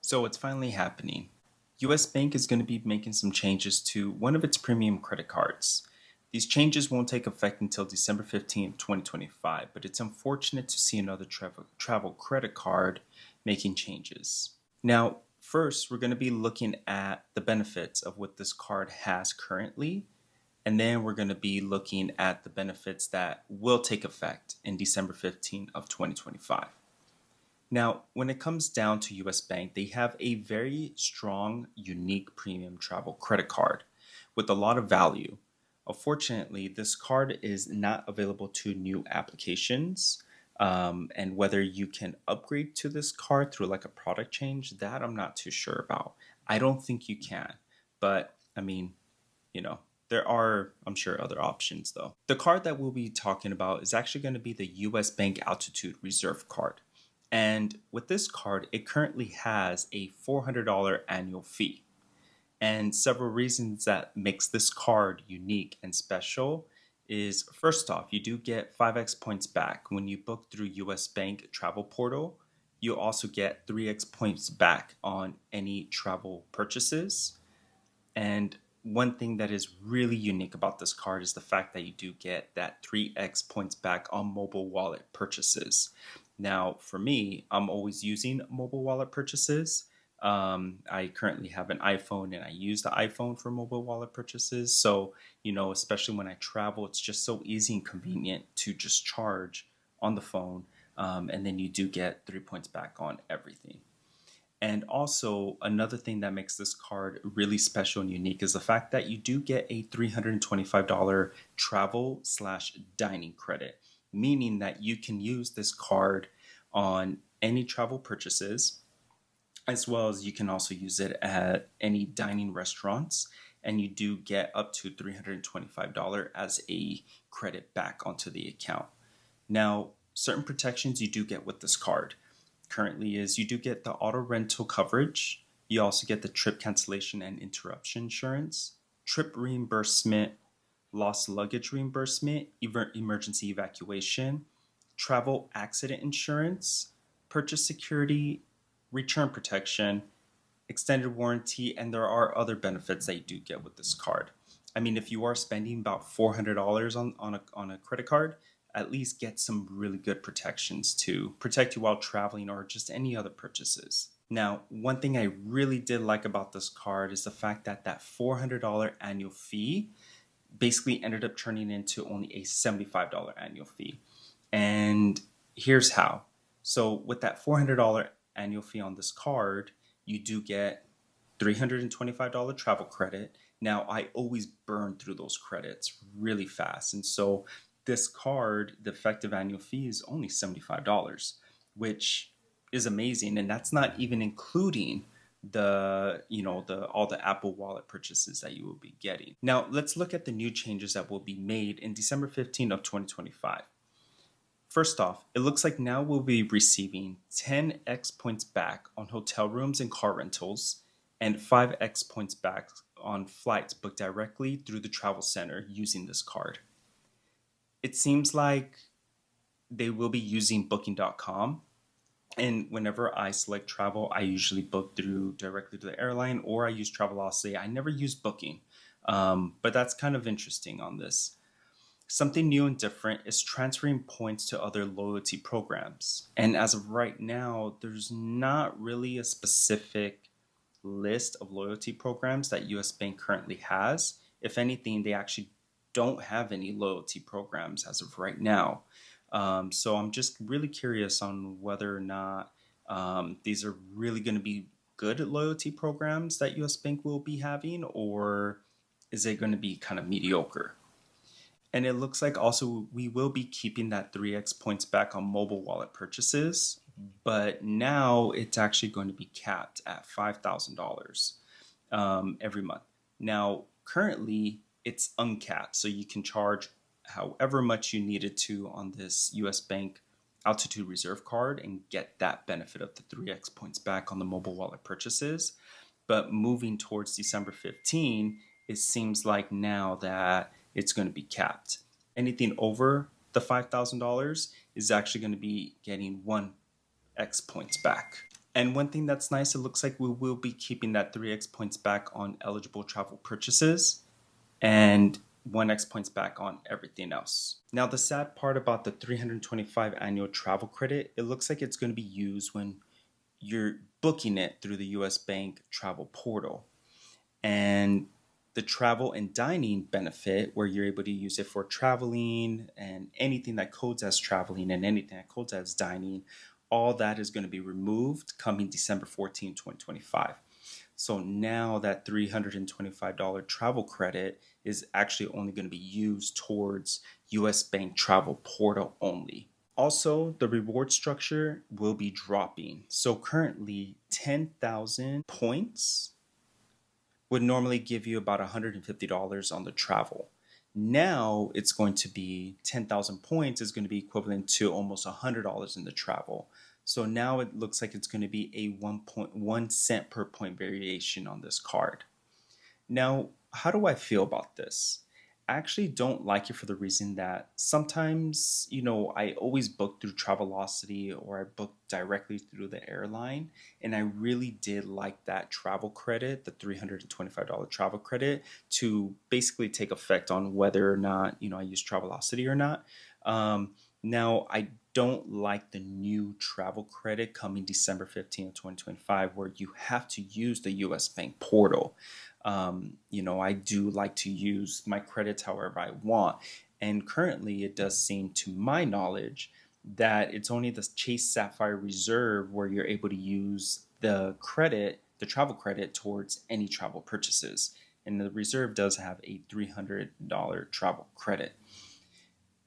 So it's finally happening. US Bank is going to be making some changes to one of its premium credit cards. These changes won't take effect until December 15th, 2025, but it's unfortunate to see another travel credit card making changes. Now, first, we're going to be looking at the benefits of what this card has currently, and then we're going to be looking at the benefits that will take effect in December 15th of 2025. Now, when it comes down to US Bank, they have a very strong, unique premium travel credit card with a lot of value. Unfortunately, this card is not available to new applications. And whether you can upgrade to this card through like a product change, that I'm not too sure about. I don't think you can. But I mean, you know, there are, I'm sure, other options though. The card that we'll be talking about is actually going to be the US Bank Altitude Reserve Card. And with this card, it currently has a $400 annual fee. And several reasons that makes this card unique and special is first off, you do get 5x points back when you book through US Bank Travel Portal. You also get 3x points back on any travel purchases. And one thing that is really unique about this card is the fact that you do get that 3x points back on mobile wallet purchases. Now, for me, I'm always using mobile wallet purchases. I currently have an iPhone and I use the iPhone for mobile wallet purchases. So, especially when I travel, it's just so easy and convenient to just charge on the phone. And then you do get 3 points back on everything. And also, another thing that makes this card really special and unique is the fact that you do get a $325 travel/dining credit, meaning that you can use this card on any travel purchases, as well as you can also use it at any dining restaurants. And you do get up to $325 as a credit back onto the account. Now, certain protections you do get with this card currently is you do get the auto rental coverage. You also get the trip cancellation and interruption insurance, trip reimbursement, lost luggage reimbursement, emergency evacuation, travel accident insurance, purchase security, return protection, extended warranty, and there are other benefits that you do get with this card. I mean, if you are spending about $400 on a credit card, at least get some really good protections to protect you while traveling or just any other purchases. Now, one thing I really did like about this card is the fact that that $400 annual fee basically ended up turning into only a $75 annual fee. And here's how. So with that $400 annual fee on this card, you do get $325 travel credit. Now, I always burn through those credits really fast. And so this card, the effective annual fee is only $75, which is amazing. And that's not even including the all the Apple Wallet purchases that you will be getting. Now, let's look at the new changes that will be made in December 15th of 2025. First off, it looks like now we'll be receiving 10x points back on hotel rooms and car rentals, and 5x points back on flights booked directly through the travel center using this card. It seems like they will be using booking.com. And whenever I select travel, I usually book through directly to the airline or I use Travelocity. I never use Booking, but that's kind of interesting on this. Something new and different is transferring points to other loyalty programs. And as of right now, there's not really a specific list of loyalty programs that US Bank currently has. If anything, they actually don't have any loyalty programs as of right now. So I'm just really curious on whether or not these are really going to be good loyalty programs that US Bank will be having, or is it going to be kind of mediocre? And it looks like also we will be keeping that 3x points back on mobile wallet purchases, but now it's actually going to be capped at $5,000 every month. Now, currently it's uncapped, so you can charge however much you needed to on this US Bank Altitude Reserve card and get that benefit of the 3x points back on the mobile wallet purchases. But moving towards December 15, it seems like now that it's going to be capped. Anything over the $5,000 is actually going to be getting 1x points back. And one thing that's nice, it looks like we will be keeping that 3x points back on eligible travel purchases and 1x points back on everything else. Now, the sad part about the 325 annual travel credit, it looks like it's going to be used when you're booking it through the US Bank travel portal. And the travel and dining benefit, where you're able to use it for traveling and anything that codes as traveling and anything that codes as dining, all that is going to be removed coming December 14, 2025. So now that $325 travel credit is actually only going to be used towards US Bank travel portal only. Also, the reward structure will be dropping. So currently, 10,000 points would normally give you about $150 on the travel. Now it's going to be 10,000 points is going to be equivalent to almost $100 in the travel. So now it looks like it's going to be a 1.1 cent per point variation on this card. Now, how do I feel about this? I actually don't like it for the reason that sometimes, I always book through Travelocity or I book directly through the airline. And I really did like that travel credit, the $325 travel credit, to basically take effect on whether or not, I use Travelocity or not. Now, I don't like the new travel credit coming December 15th, 2025, where you have to use the US Bank portal. I do like to use my credits however I want. And currently, it does seem, to my knowledge, that it's only the Chase Sapphire Reserve where you're able to use the credit, the travel credit, towards any travel purchases. And the Reserve does have a $300 travel credit.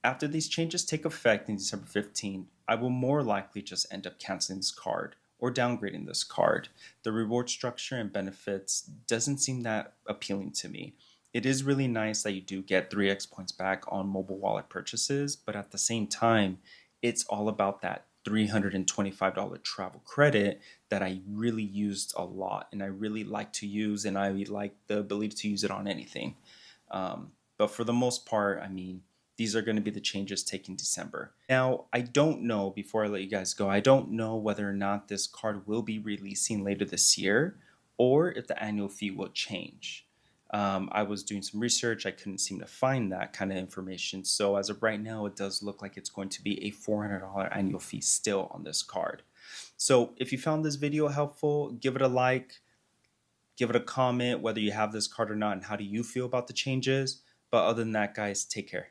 After these changes take effect in December 15th, I will more likely just end up canceling this card or downgrading this card. The reward structure and benefits doesn't seem that appealing to me. It is really nice that you do get 3x points back on mobile wallet purchases, but at the same time, it's all about that $325 travel credit that I really used a lot and I really like to use, and I like the ability to use it on anything. But for the most part, these are going to be the changes taken December. Now, I don't know, before I let you guys go, I don't know whether or not this card will be releasing later this year or if the annual fee will change. I was doing some research. I couldn't seem to find that kind of information. So as of right now, it does look like it's going to be a $400 annual fee still on this card. So if you found this video helpful, give it a like, give it a comment whether you have this card or not and how do you feel about the changes. But other than that, guys, take care.